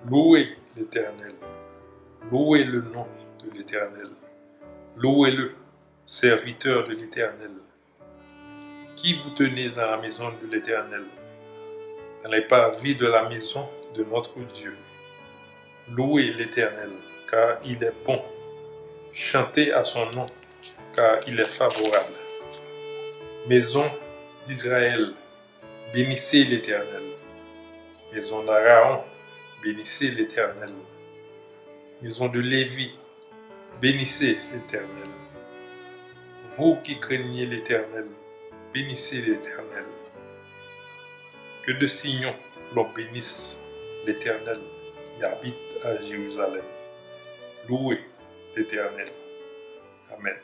Louez l'Éternel, louez le nom de l'Éternel, louez-le, serviteur de l'Éternel. Qui vous tenez dans la maison de l'Éternel, dans les parvis de la maison de notre Dieu. Louez l'Éternel, car il est bon. Chantez à son nom, car il est favorable. Maison d'Israël, bénissez l'Éternel. Maison d'Aaron, bénissez l'Éternel. Maison de Lévi, bénissez l'Éternel. Vous qui craignez l'Éternel, bénissez l'Éternel. Que de Sion l'on bénisse l'Éternel qui habite à Jérusalem. Louez l'Éternel. Amen.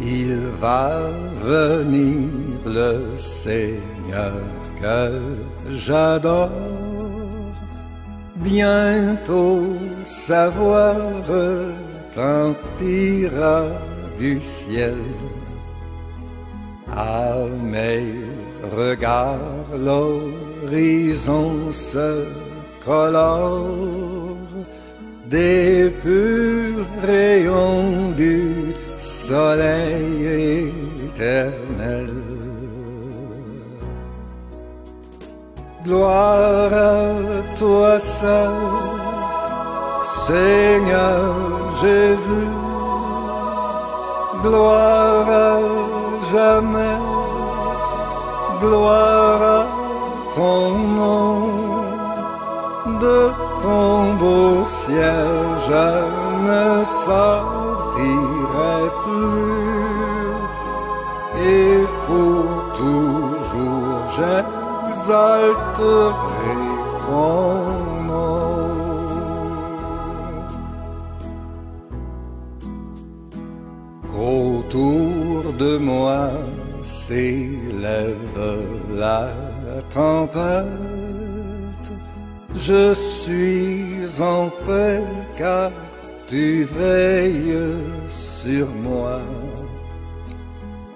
Il va venir le Seigneur que j'adore, bientôt sa voix retentira du ciel. À mes regards l'horizon se colore des purs rayons du soleil éternel. Gloire à toi seul, Seigneur Jésus, gloire à jamais, gloire à ton nom. De ton beau ciel je ne sortirai plus, et pour toujours j'exalterai ton nom. Qu'autour de moi s'élève la tempête, je suis en paix car tu veilles sur moi.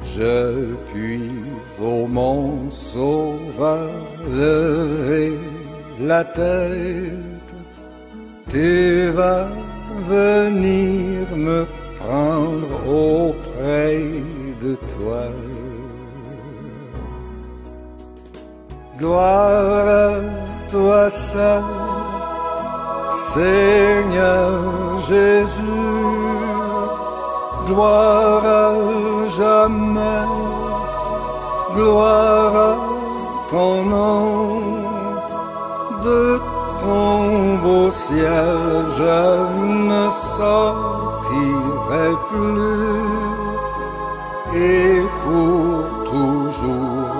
Je puis, ô mon sauveur, lever la tête. Tu vas venir me prendre auprès de toi. Gloire à toi seul, Seigneur Jésus, gloire à jamais, gloire à ton nom. De ton beau ciel je ne sortirai plus, et pour toujours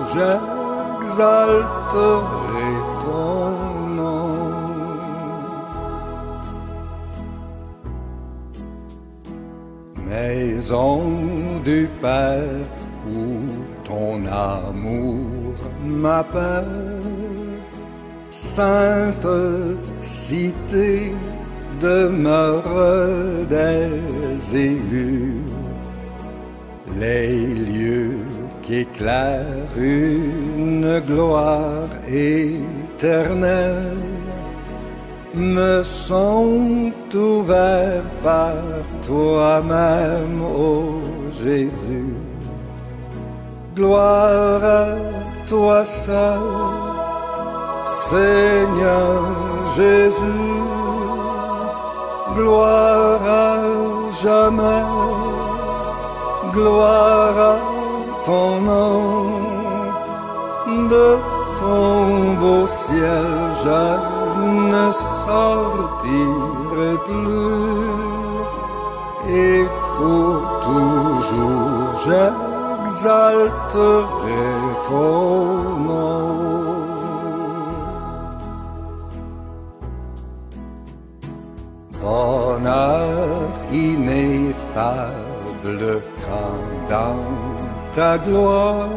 j'exalterai ton nom. Maison du Père où ton amour m'appelle, sainte cité, demeure des élus, les lieux qu'éclaire une gloire éternelle me sont ouverts par toi-même, ô Jésus. Gloire à toi seul, Seigneur Jésus, gloire à jamais, gloire à ton nom. De ton beau ciel je ne sortirai plus, et pour toujours j'exalterai ton nom. Bonheur ineffable ta gloire.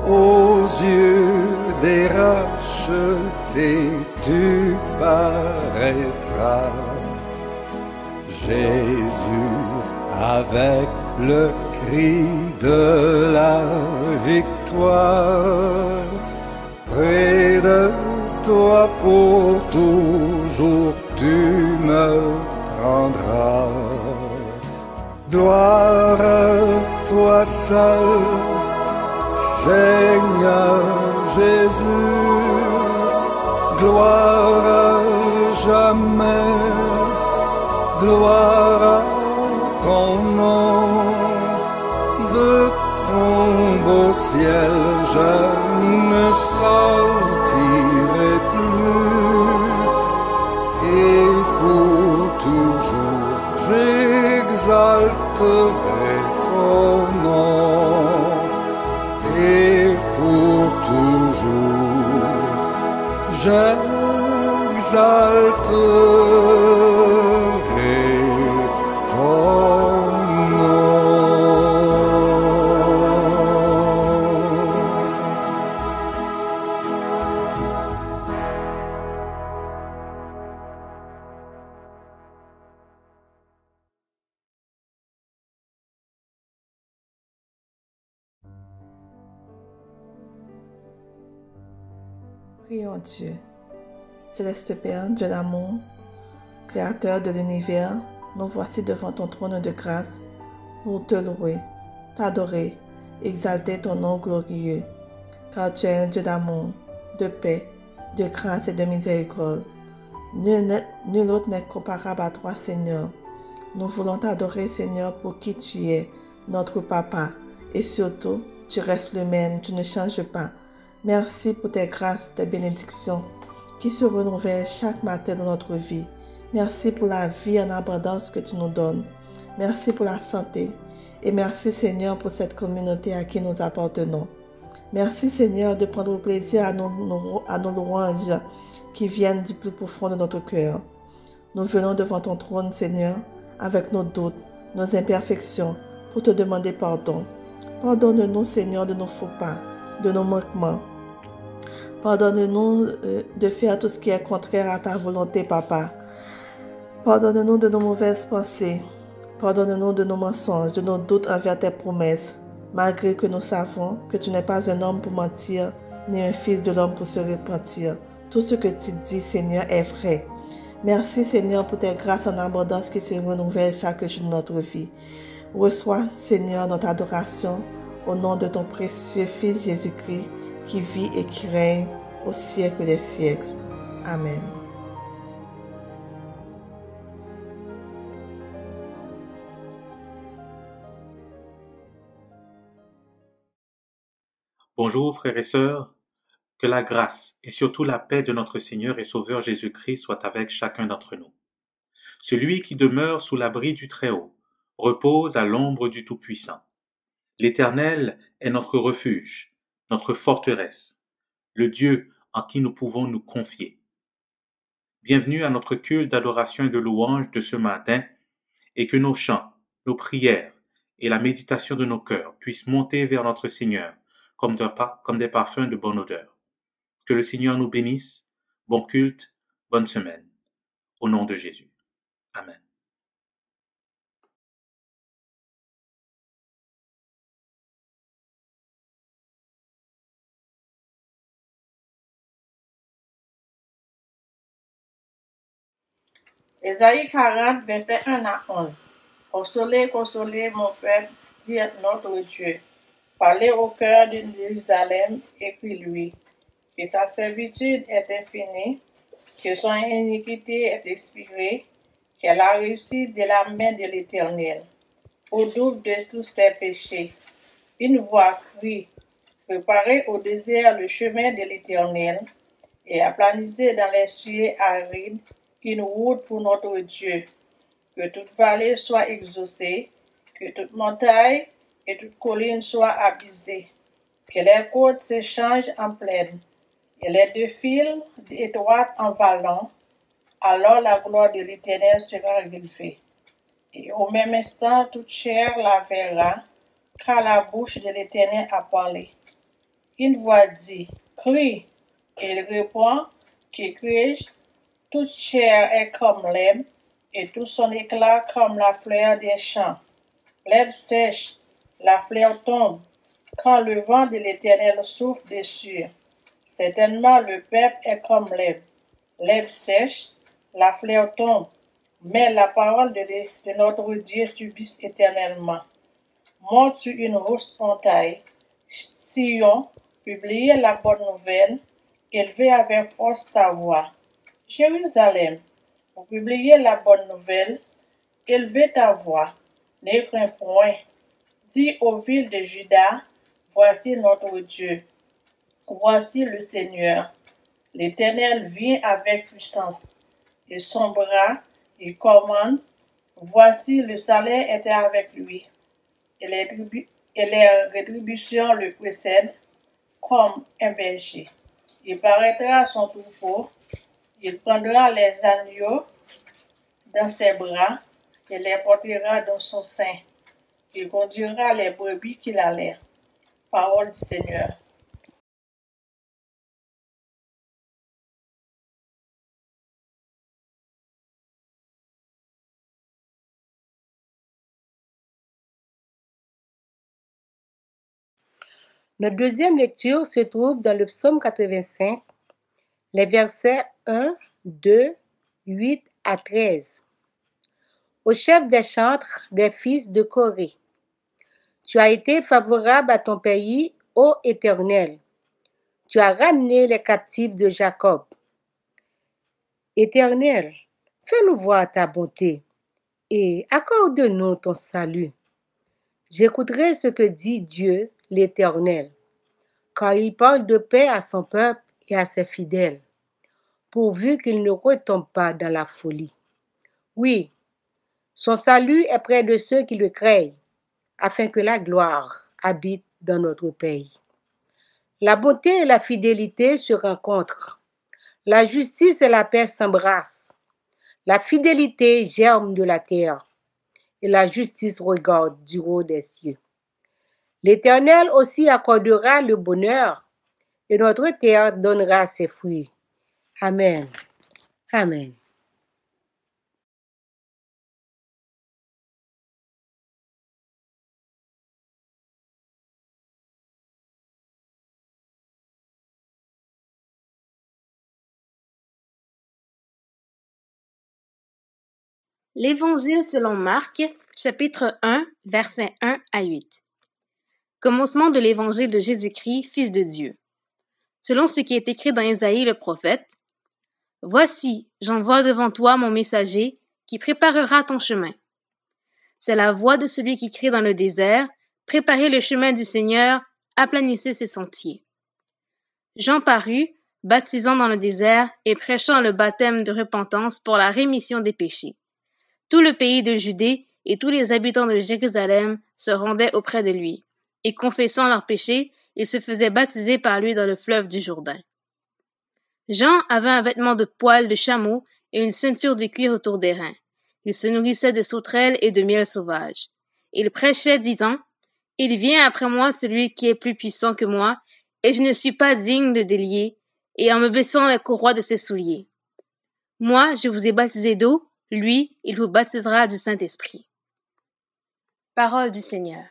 Aux yeux des rachetés, tu paraîtras. Jésus, avec le cri de la victoire, près de toi pour toujours tu me prendras. Gloire à toi seul, Seigneur Jésus, gloire à jamais, gloire à ton nom. De ton beau ciel je ne sortirai plus, et pour toujours j'exalterai ton nom, et pour toujours j'exalterai ton nom. Prions Dieu. Céleste Père, Dieu d'amour, Créateur de l'univers, nous voici devant ton trône de grâce pour te louer, t'adorer, exalter ton nom glorieux, car tu es un Dieu d'amour, de paix, de grâce et de miséricorde. Nul autre n'est comparable à toi, Seigneur. Nous voulons t'adorer, Seigneur, pour qui tu es, notre Papa, et surtout, tu restes le même, tu ne changes pas. Merci pour tes grâces, tes bénédictions qui se renouvellent chaque matin dans notre vie. Merci pour la vie en abondance que tu nous donnes. Merci pour la santé. Et merci Seigneur pour cette communauté à qui nous appartenons. Merci Seigneur de prendre plaisir à nos louanges qui viennent du plus profond de notre cœur. Nous venons devant ton trône Seigneur avec nos doutes, nos imperfections pour te demander pardon. Pardonne-nous Seigneur de nos faux pas, de nos manquements. Pardonne-nous de faire tout ce qui est contraire à ta volonté, Papa. Pardonne-nous de nos mauvaises pensées. Pardonne-nous de nos mensonges, de nos doutes envers tes promesses, malgré que nous savons que tu n'es pas un homme pour mentir, ni un fils de l'homme pour se repentir. Tout ce que tu dis, Seigneur, est vrai. Merci, Seigneur, pour tes grâces en abondance qui se renouvellent chaque jour de notre vie. Reçois, Seigneur, notre adoration au nom de ton précieux Fils Jésus-Christ, qui vit et qui règne au siècle des siècles. Amen. Bonjour frères et sœurs, que la grâce et surtout la paix de notre Seigneur et Sauveur Jésus-Christ soit avec chacun d'entre nous. Celui qui demeure sous l'abri du Très-Haut repose à l'ombre du Tout-Puissant. L'Éternel est notre refuge, notre forteresse, le Dieu en qui nous pouvons nous confier. Bienvenue à notre culte d'adoration et de louange de ce matin, et que nos chants, nos prières et la méditation de nos cœurs puissent monter vers notre Seigneur comme des parfums de bonne odeur. Que le Seigneur nous bénisse. Bon culte, bonne semaine. Au nom de Jésus. Amen. Ésaïe 40, versets 1 à 11. Consolez, consolez mon peuple, dit notre Dieu. Parlez au cœur de Jérusalem, écris-lui, que sa servitude est infinie, que son iniquité est expirée, qu'elle a réussi de la main de l'Éternel, au double de tous ses péchés. Une voix crie, préparez au désert le chemin de l'Éternel, et aplanissez dans les sujets arides une route pour notre Dieu. Que toute vallée soit exaucée, que toute montagne et toute colline soient avisées, que les côtes se changent en plaine, et les deux fils étroites en vallons. Alors la gloire de l'Éternel sera relevée. Et au même instant, toute chair la verra, car la bouche de l'Éternel a parlé. Une voix dit, crie, et il répond, qui crie-je? Toute chair est comme l'herbe, et tout son éclat comme la fleur des champs. L'herbe sèche, la fleur tombe, quand le vent de l'Éternel souffle dessus. Certainement le peuple est comme l'herbe. L'herbe sèche, la fleur tombe, mais la parole de notre Dieu subsiste éternellement. Monte sur une rousse montagne, Sion, publiez la bonne nouvelle, élevez avec force ta voix. Jérusalem, vous publiez la bonne nouvelle, élevez ta voix, ne crains point. Dis aux villes de Juda, voici notre Dieu, voici le Seigneur. L'Éternel vient avec puissance, et son bras, il commande. Voici le salaire était avec lui, et les rétributions le précèdent comme un berger. Il paraîtra à son troupeau, il prendra les agneaux dans ses bras et les portera dans son sein. Il conduira les brebis qu'il a l'air. Parole du Seigneur. Notre deuxième lecture se trouve dans le psaume 85, les versets 1, 2, 8 à 13. Au chef des chantres des fils de Corée, tu as été favorable à ton pays, ô Éternel. Tu as ramené les captifs de Jacob. Éternel, fais-nous voir ta bonté et accorde-nous ton salut. J'écouterai ce que dit Dieu, l'Éternel, car il parle de paix à son peuple et à ses fidèles, pourvu qu'il ne retombe pas dans la folie. Oui, son salut est près de ceux qui le craignent, afin que la gloire habite dans notre pays. La bonté et la fidélité se rencontrent. La justice et la paix s'embrassent. La fidélité germe de la terre, et la justice regarde du haut des cieux. L'Éternel aussi accordera le bonheur, et notre terre donnera ses fruits. Amen. Amen. L'Évangile selon Marc, chapitre 1, versets 1 à 8. Commencement de l'Évangile de Jésus-Christ, Fils de Dieu. Selon ce qui est écrit dans Ésaïe le prophète, « Voici, j'envoie devant toi mon messager qui préparera ton chemin. C'est la voix de celui qui crie dans le désert, préparez le chemin du Seigneur, aplanissez ses sentiers. » Jean parut, baptisant dans le désert et prêchant le baptême de repentance pour la rémission des péchés. Tout le pays de Judée et tous les habitants de Jérusalem se rendaient auprès de lui, et confessant leurs péchés, ils se faisaient baptiser par lui dans le fleuve du Jourdain. Jean avait un vêtement de poil de chameau et une ceinture de cuir autour des reins. Il se nourrissait de sauterelles et de miel sauvage. Il prêchait, disant, « Il vient après moi celui qui est plus puissant que moi, et je ne suis pas digne de délier, et en me baissant la courroie de ses souliers. Moi, je vous ai baptisé d'eau, lui, il vous baptisera du Saint-Esprit. » Parole du Seigneur.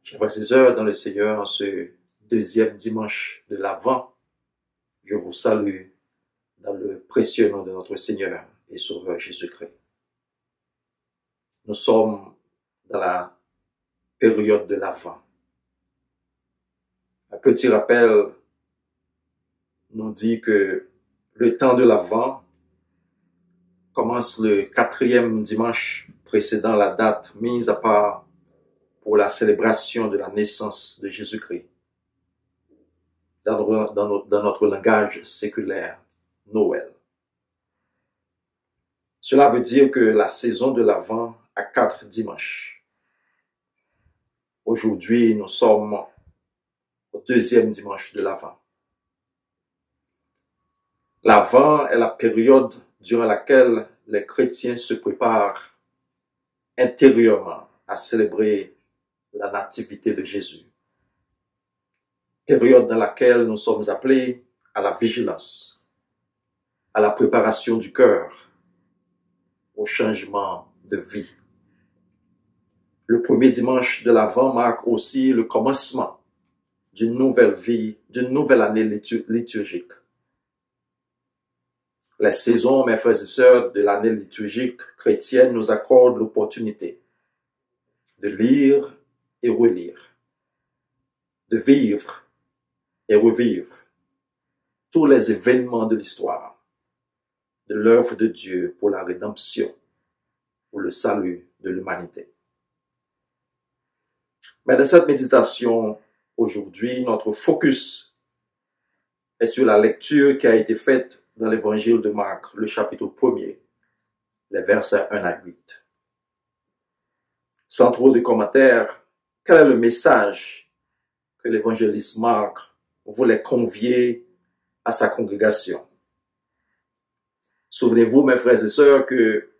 Chers frères et sœurs dans le Seigneur, en ce deuxième dimanche de l'Avent, je vous salue dans le précieux nom de notre Seigneur et Sauveur Jésus-Christ. Nous sommes dans la période de l'Avent. Un petit rappel nous dit que le temps de l'Avent commence le 4e dimanche précédant la date mise à part pour la célébration de la naissance de Jésus-Christ. Dans notre langage séculaire, Noël. Cela veut dire que la saison de l'Avent a 4 dimanches. Aujourd'hui, nous sommes au 2e dimanche de l'Avent. L'Avent est la période durant laquelle les chrétiens se préparent intérieurement à célébrer la nativité de Jésus. Période dans laquelle nous sommes appelés à la vigilance, à la préparation du cœur, au changement de vie. Le premier dimanche de l'Avent marque aussi le commencement d'une nouvelle vie, d'une nouvelle année liturgique. Les saisons, mes frères et sœurs, de l'année liturgique chrétienne nous accordent l'opportunité de lire et relire, de vivre et revivre tous les événements de l'histoire, de l'œuvre de Dieu pour la rédemption, pour le salut de l'humanité. Mais dans cette méditation, aujourd'hui, notre focus est sur la lecture qui a été faite dans l'évangile de Marc, le chapitre 1er, les versets 1 à 8. Sans trop de commentaires, quel est le message que l'évangéliste Marc voulait convier à sa congrégation? Souvenez-vous, mes frères et sœurs, que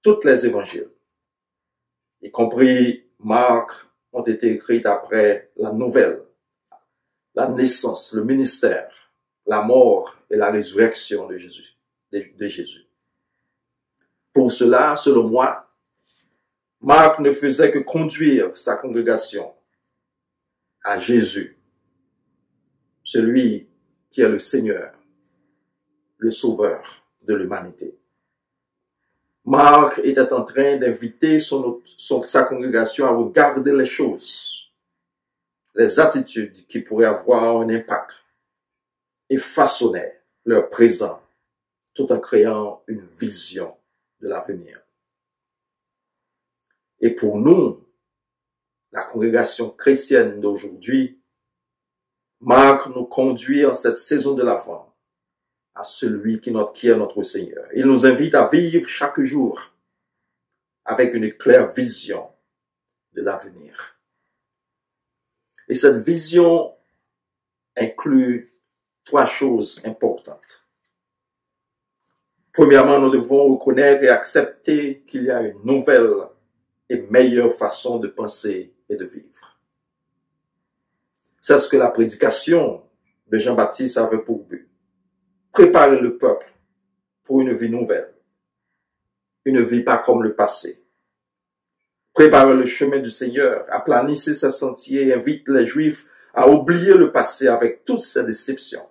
toutes les évangiles, y compris Marc, ont été écrits après la nouvelle, la naissance, le ministère, la mort et la résurrection de Jésus. Pour cela, selon moi, Marc ne faisait que conduire sa congrégation à Jésus, celui qui est le Seigneur, le Sauveur de l'humanité. Marc était en train d'inviter sa congrégation à regarder les choses, les attitudes qui pourraient avoir un impact et façonner leur présent tout en créant une vision de l'avenir. Et pour nous, la congrégation chrétienne d'aujourd'hui, Marc nous conduit en cette saison de l'Avent à celui qui est notre Seigneur. Il nous invite à vivre chaque jour avec une claire vision de l'avenir. Et cette vision inclut 3 choses importantes. Premièrement, nous devons reconnaître et accepter qu'il y a une nouvelle et meilleure façon de penser et de vivre. C'est ce que la prédication de Jean-Baptiste avait pour but. Préparer le peuple pour une vie nouvelle. Une vie pas comme le passé. Préparer le chemin du Seigneur, aplanissez ses sentiers et invite les Juifs à oublier le passé avec toutes ses déceptions,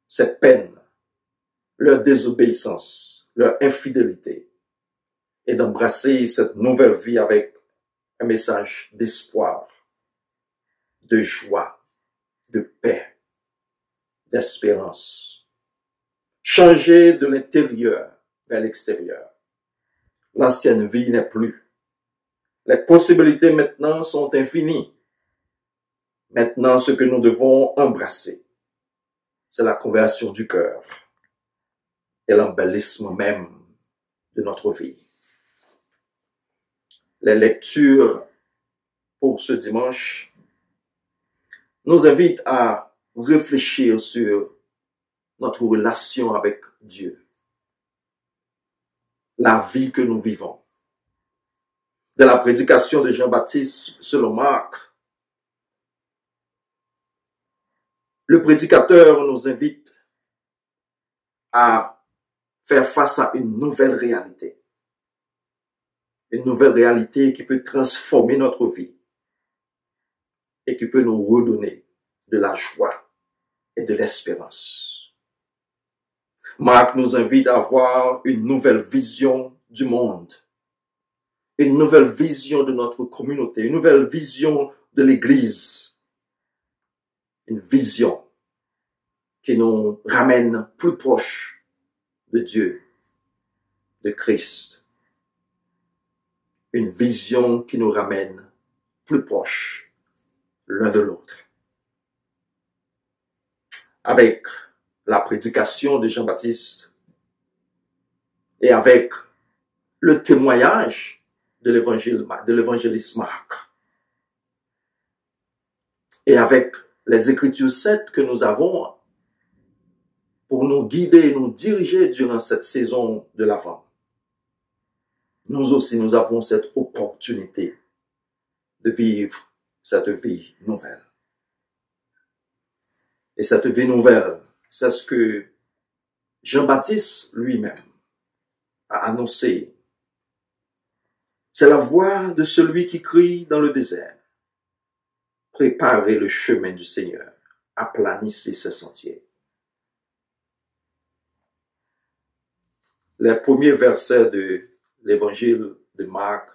ses peines, leur désobéissance, leur infidélité, et d'embrasser cette nouvelle vie avec un message d'espoir, de joie, de paix, d'espérance. Changer de l'intérieur vers l'extérieur. L'ancienne vie n'est plus. Les possibilités maintenant sont infinies. Maintenant, ce que nous devons embrasser, c'est la conversion du cœur et l'embellissement même de notre vie. Les lectures pour ce dimanche nous invitent à réfléchir sur notre relation avec Dieu, la vie que nous vivons. De la prédication de Jean-Baptiste selon Marc, le prédicateur nous invite à faire face à une nouvelle réalité. Une nouvelle réalité qui peut transformer notre vie. et qui peut nous redonner de la joie et de l'espérance. Marc nous invite à avoir une nouvelle vision du monde, une nouvelle vision de notre communauté, une nouvelle vision de l'Église, une vision qui nous ramène plus proche de Dieu, de Christ, une vision qui nous ramène plus proche l'un de l'autre. Avec la prédication de Jean-Baptiste et avec le témoignage de l'évangéliste Marc et avec les Écritures saintes que nous avons pour nous guider et nous diriger durant cette saison de l'Avent. Nous aussi, nous avons cette opportunité de vivre cette vie nouvelle. Et cette vie nouvelle, c'est ce que Jean-Baptiste lui-même a annoncé. C'est la voix de celui qui crie dans le désert. Préparez le chemin du Seigneur, aplanissez ses sentiers. Les premiers versets de l'évangile de Marc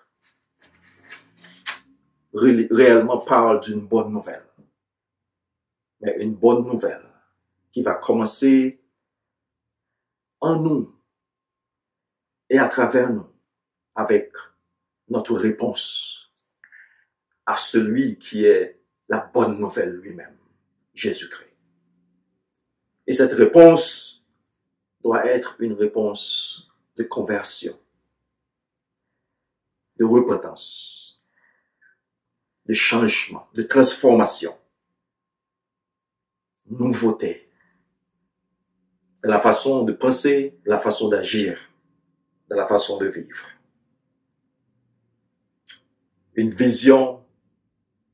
réellement parlent d'une bonne nouvelle. Mais une bonne nouvelle qui va commencer en nous et à travers nous avec notre réponse à celui qui est la bonne nouvelle lui-même, Jésus-Christ. Et cette réponse doit être une réponse de conversion, de repentance, de changement, de transformation, nouveauté, de la façon de penser, de la façon d'agir, de la façon de vivre. Une vision,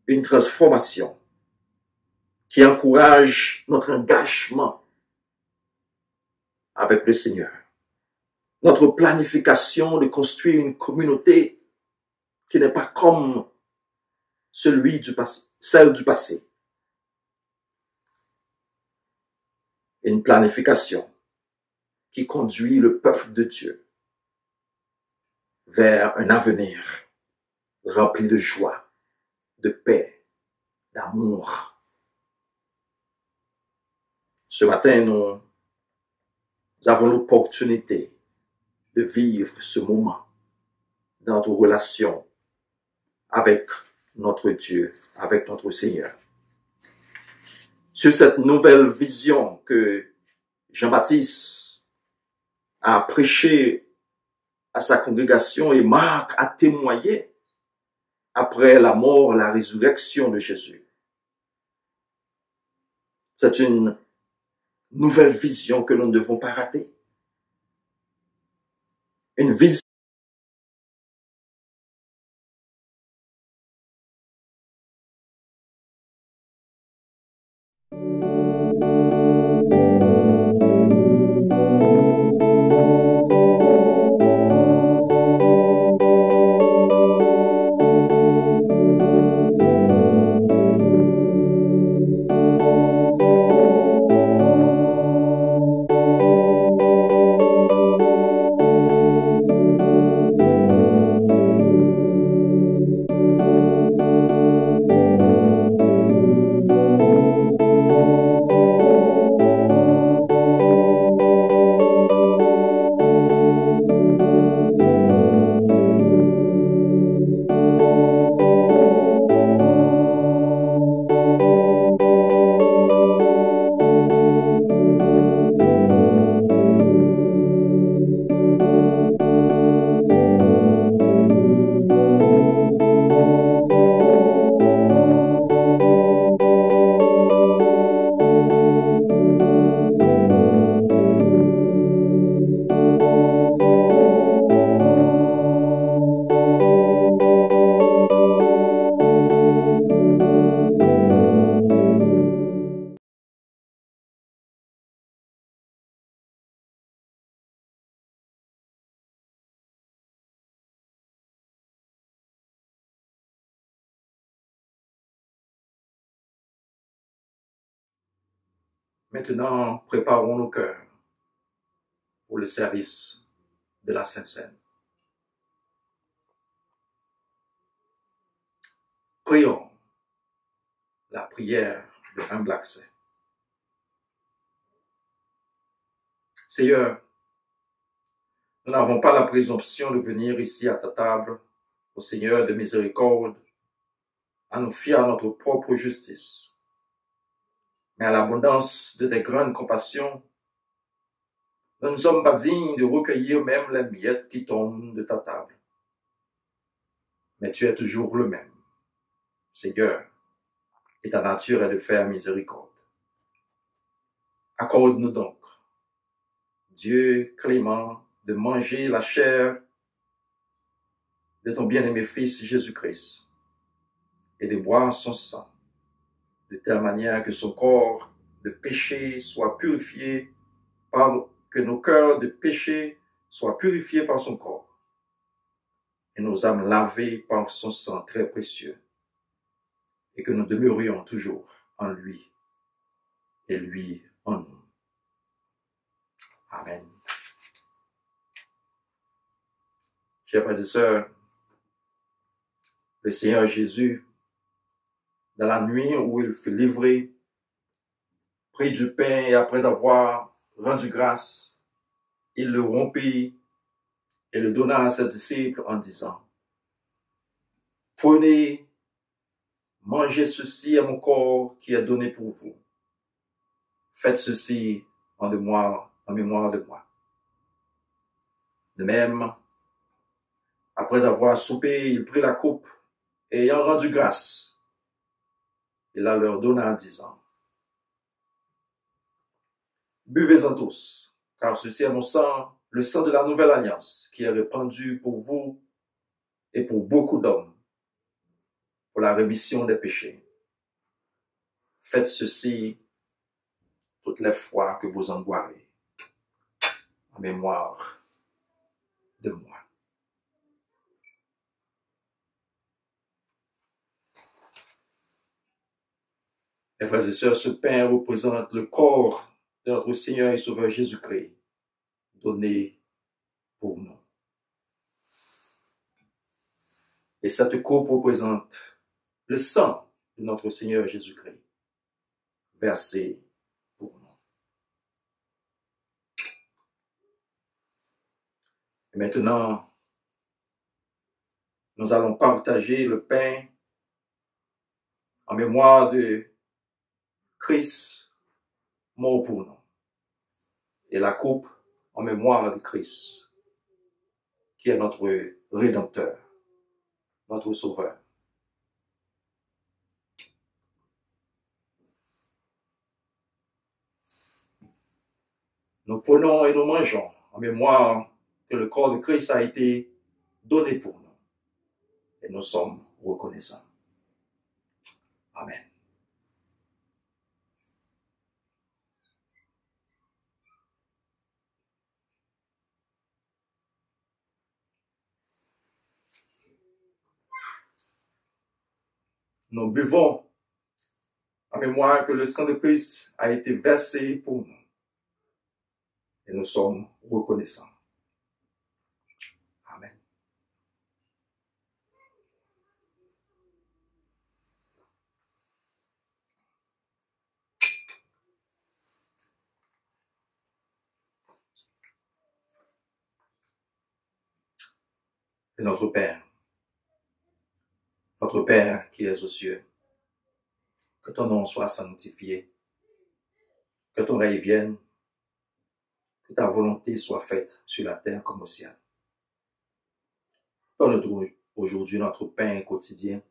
une transformation qui encourage notre engagement avec le Seigneur. Notre planification de construire une communauté qui n'est pas comme celle du passé. Une planification qui conduit le peuple de Dieu vers un avenir rempli de joie, de paix, d'amour. Ce matin, nous avons l'opportunité de vivre ce moment dans notre relation avec notre Dieu, avec notre Seigneur. Sur cette nouvelle vision que Jean-Baptiste a prêché à sa congrégation et Marc a témoigné après la mort, la résurrection de Jésus. C'est une nouvelle vision que nous ne devons pas rater. Une vision Maintenant, préparons nos cœurs pour le service de la Sainte Seine. Prions la prière de humble accès. Seigneur, nous n'avons pas la présomption de venir ici à ta table, au Seigneur de miséricorde, à nous fier à notre propre justice. Mais à l'abondance de tes grandes compassions, nous ne sommes pas dignes de recueillir même les miettes qui tombent de ta table. Mais tu es toujours le même, Seigneur, et ta nature est de faire miséricorde. Accorde-nous donc, Dieu clément, de manger la chair de ton bien-aimé Fils Jésus-Christ et de boire son sang, de telle manière que son corps de péché soit purifié que nos cœurs de péché soient purifiés par son corps et nos âmes lavées par son sang très précieux et que nous demeurions toujours en lui et lui en nous. Amen. Chers frères et sœurs, le Seigneur Jésus, dans la nuit où il fut livré, prit du pain et après avoir rendu grâce, il le rompit et le donna à ses disciples en disant, « Prenez, mangez ceci à mon corps qui est donné pour vous. Faites ceci en mémoire de moi. » De même, après avoir soupé, il prit la coupe et ayant rendu grâce, il la leur donna en disant, « Buvez-en tous, car ceci est mon sang, le sang de la nouvelle alliance, qui est répandu pour vous et pour beaucoup d'hommes, pour la rémission des péchés. Faites ceci toutes les fois que vous en boirez, en mémoire de moi. » Mes frères et sœurs, ce pain représente le corps de notre Seigneur et Sauveur Jésus-Christ, donné pour nous. Et cette coupe représente le sang de notre Seigneur Jésus-Christ, versé pour nous. Et maintenant, nous allons partager le pain en mémoire de Christ mort pour nous et la coupe en mémoire de Christ qui est notre Rédempteur, notre Sauveur. Nous prenons et nous mangeons en mémoire que le corps de Christ a été donné pour nous et nous sommes reconnaissants. Amen. Nous buvons en mémoire que le sang de Christ a été versé pour nous. Et nous sommes reconnaissants. Amen. Et notre Père qui es aux cieux, que ton nom soit sanctifié, que ton règne vienne, que ta volonté soit faite sur la terre comme au ciel. Donne-nous aujourd'hui notre pain quotidien.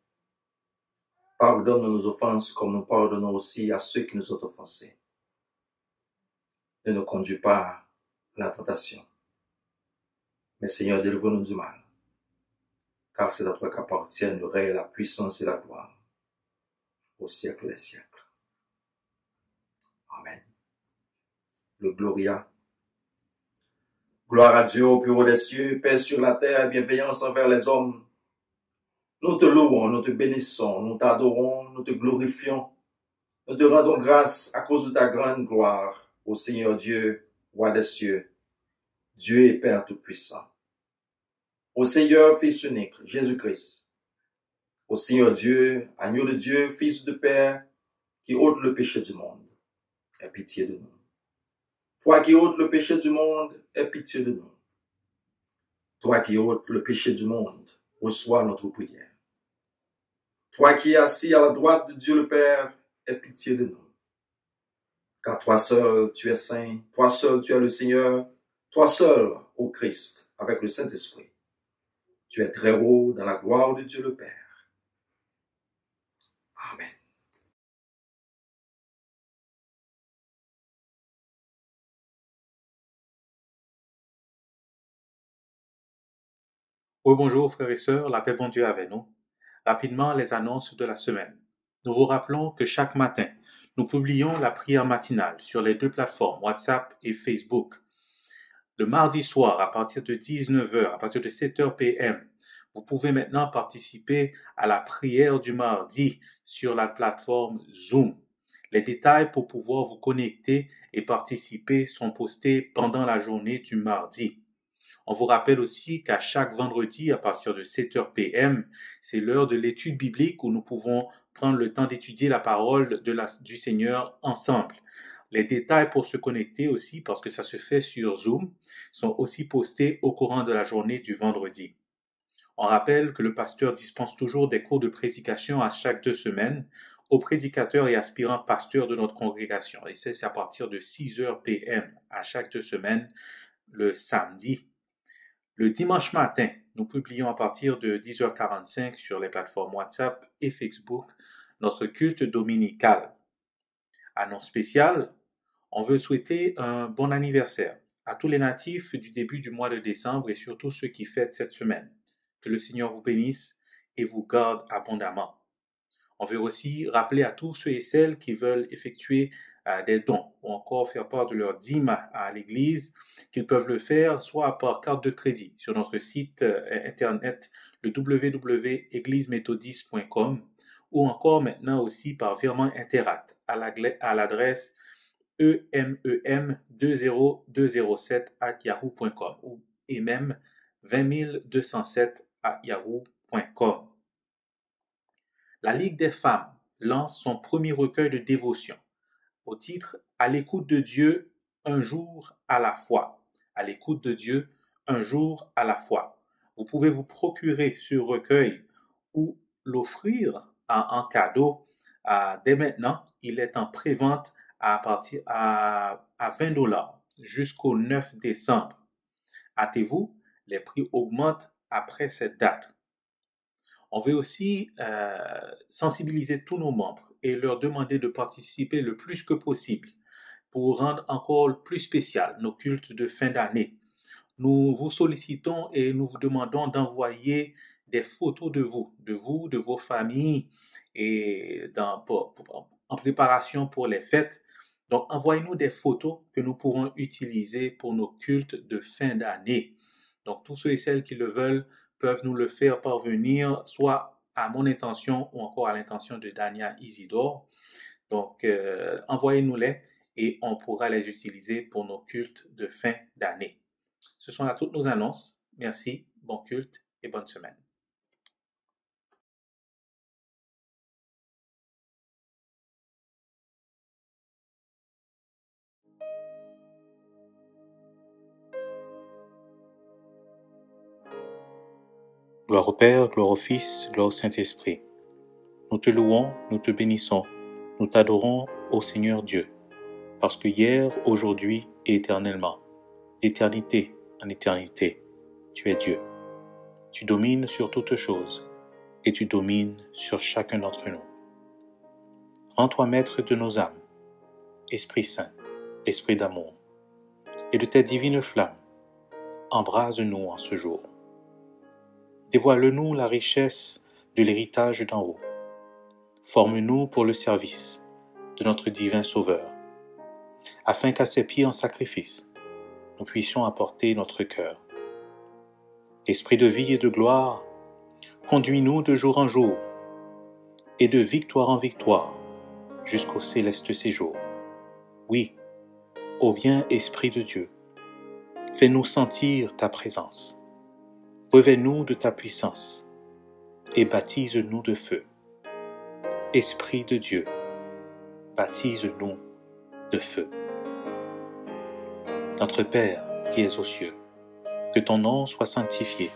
Pardonne nos offenses comme nous pardonnons aussi à ceux qui nous ont offensés. Ne nous conduis pas à la tentation, mais Seigneur, délivre-nous du mal. Car c'est à toi qu'appartiennent le règne, la puissance et la gloire, au siècle des siècles. Amen. Le Gloria. Gloire à Dieu au plus haut des cieux, paix sur la terre, bienveillance envers les hommes. Nous te louons, nous te bénissons, nous t'adorons, nous te glorifions. Nous te rendons grâce à cause de ta grande gloire, ô Seigneur Dieu, roi des cieux, Dieu et Père Tout-Puissant. Ô Seigneur, Fils unique, Jésus-Christ. Ô Seigneur Dieu, agneau de Dieu, Fils de Père, qui ôte le péché du monde, aie pitié de nous. Toi qui ôtes le péché du monde, aie pitié de nous. Toi qui ôtes le péché du monde, reçois notre prière. Toi qui es assis à la droite de Dieu le Père, aie pitié de nous. Car toi seul, tu es saint, toi seul, tu es le Seigneur, toi seul, ô Christ, avec le Saint-Esprit. Tu es très haut dans la gloire de Dieu le Père. Amen. Oui, bonjour frères et sœurs, la paix bon Dieu avec nous. Rapidement, les annonces de la semaine. Nous vous rappelons que chaque matin, nous publions la prière matinale sur les deux plateformes WhatsApp et Facebook. Le mardi soir, à partir de 19h, à partir de 7h PM, vous pouvez maintenant participer à la prière du mardi sur la plateforme Zoom. Les détails pour pouvoir vous connecter et participer sont postés pendant la journée du mardi. On vous rappelle aussi qu'à chaque vendredi, à partir de 7h PM, c'est l'heure de l'étude biblique où nous pouvons prendre le temps d'étudier la parole du Seigneur ensemble. Les détails pour se connecter aussi, parce que ça se fait sur Zoom, sont aussi postés au courant de la journée du vendredi. On rappelle que le pasteur dispense toujours des cours de prédication à chaque 2 semaines aux prédicateurs et aspirants pasteurs de notre congrégation. Et c'est à partir de 6h PM à chaque 2 semaines, le samedi. Le dimanche matin, nous publions à partir de 10h45 sur les plateformes WhatsApp et Facebook notre culte dominical. Annonce spéciale, on veut souhaiter un bon anniversaire à tous les natifs du début du mois de décembre et surtout ceux qui fêtent cette semaine. Que le Seigneur vous bénisse et vous garde abondamment. On veut aussi rappeler à tous ceux et celles qui veulent effectuer des dons ou encore faire part de leur dîme à l'Église, qu'ils peuvent le faire soit par carte de crédit sur notre site internet le www.égliseméthodiste.com ou encore maintenant aussi par virement Interact à l'adresse emem20207@yahoo.com et même 20207@yahoo.com. La Ligue des femmes lance son premier recueil de dévotion au titre « À l'écoute de Dieu, un jour à la fois ». À l'écoute de Dieu, un jour à la fois. Vous pouvez vous procurer ce recueil ou l'offrir en cadeau dès maintenant. Il est en pré-vente à $20 jusqu'au 9 décembre. Hâtez-vous, les prix augmentent après cette date. On veut aussi sensibiliser tous nos membres et leur demander de participer le plus que possible pour rendre encore plus spécial nos cultes de fin d'année. Nous vous sollicitons et nous vous demandons d'envoyer des photos de vous, de vos familles et en préparation pour les fêtes. Donc, envoyez-nous des photos que nous pourrons utiliser pour nos cultes de fin d'année. Donc, tous ceux et celles qui le veulent peuvent nous le faire parvenir soit à mon intention ou encore à l'intention de Dania Isidore. Donc, envoyez-nous-les et on pourra les utiliser pour nos cultes de fin d'année. Ce sont là toutes nos annonces. Merci, bon culte et bonne semaine. Gloire au Père, gloire au Fils, gloire au Saint-Esprit. Nous te louons, nous te bénissons, nous t'adorons, ô Seigneur Dieu, parce que hier, aujourd'hui et éternellement, d'éternité en éternité, tu es Dieu. Tu domines sur toutes choses et tu domines sur chacun d'entre nous. Rends-toi maître de nos âmes, Esprit Saint, Esprit d'amour, et de tes divines flammes, embrase-nous en ce jour. Dévoile-nous la richesse de l'héritage d'en haut. Forme-nous pour le service de notre divin Sauveur, afin qu'à ses pieds en sacrifice, nous puissions apporter notre cœur. Esprit de vie et de gloire, conduis-nous de jour en jour, et de victoire en victoire, jusqu'au céleste séjour. Oui, ô viens Esprit de Dieu, fais-nous sentir ta présence. Revêt-nous de ta puissance et baptise-nous de feu. Esprit de Dieu, baptise-nous de feu. Notre Père qui es aux cieux, que ton nom soit sanctifié,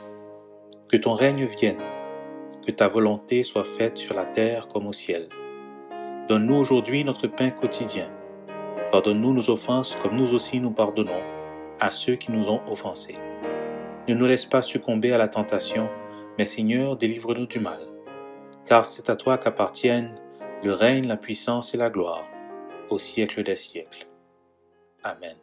que ton règne vienne, que ta volonté soit faite sur la terre comme au ciel. Donne-nous aujourd'hui notre pain quotidien. Pardonne-nous nos offenses comme nous aussi nous pardonnons à ceux qui nous ont offensés. Ne nous laisse pas succomber à la tentation, mais Seigneur, délivre-nous du mal. Car c'est à toi qu'appartiennent le règne, la puissance et la gloire, au siècle des siècles. Amen.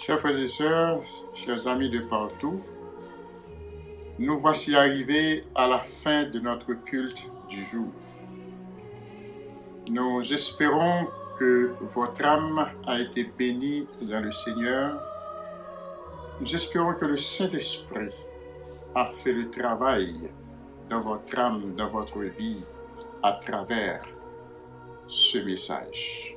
Chers frères et sœurs, chers amis de partout, nous voici arrivés à la fin de notre culte du jour. Nous espérons que votre âme a été bénie dans le Seigneur. Nous espérons que le Saint-Esprit a fait le travail dans votre âme, dans votre vie, à travers ce message.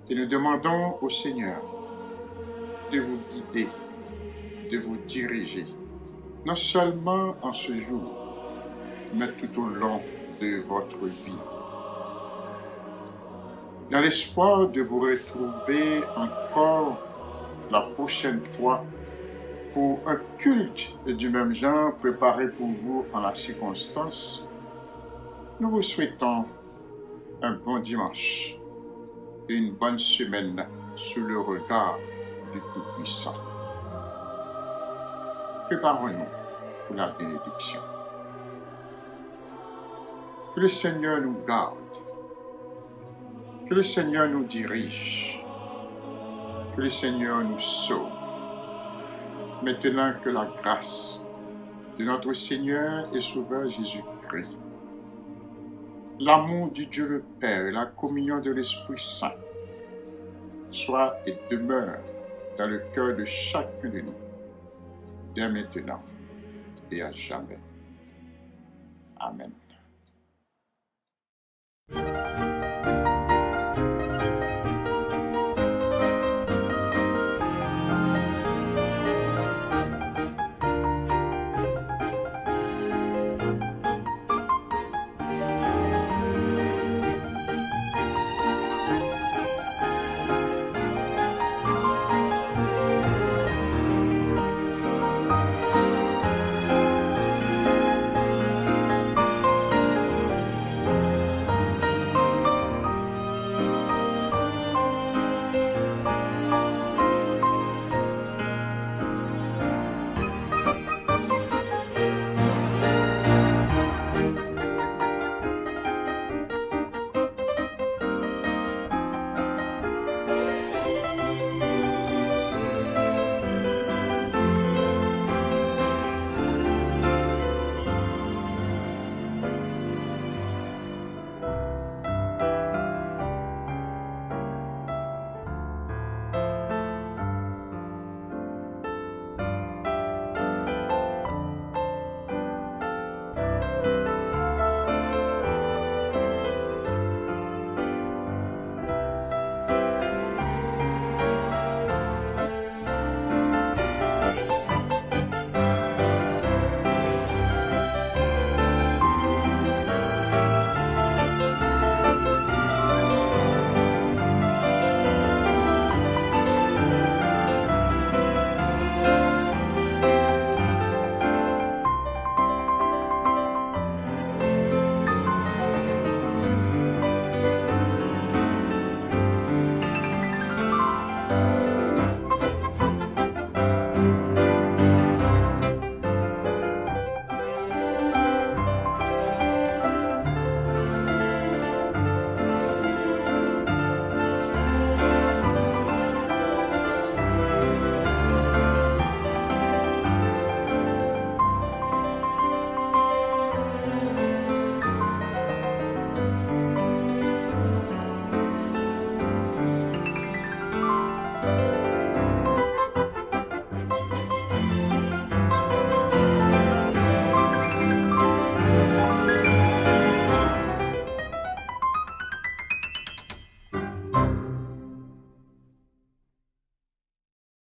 Et nous demandons au Seigneur de vous guider, de vous diriger, non seulement en ce jour, mais tout au long de votre vie. Dans l'espoir de vous retrouver encore la prochaine fois pour un culte du même genre préparé pour vous en la circonstance, nous vous souhaitons un bon dimanche, une bonne semaine sous le regard du Tout-Puissant. Préparons-nous pour la bénédiction. Que le Seigneur nous garde, que le Seigneur nous dirige, que le Seigneur nous sauve, maintenant que la grâce de notre Seigneur et Sauveur Jésus-Christ, l'amour du Dieu le Père et la communion de l'Esprit Saint soient et demeurent dans le cœur de chacun de nous, dès maintenant et à jamais. Amen.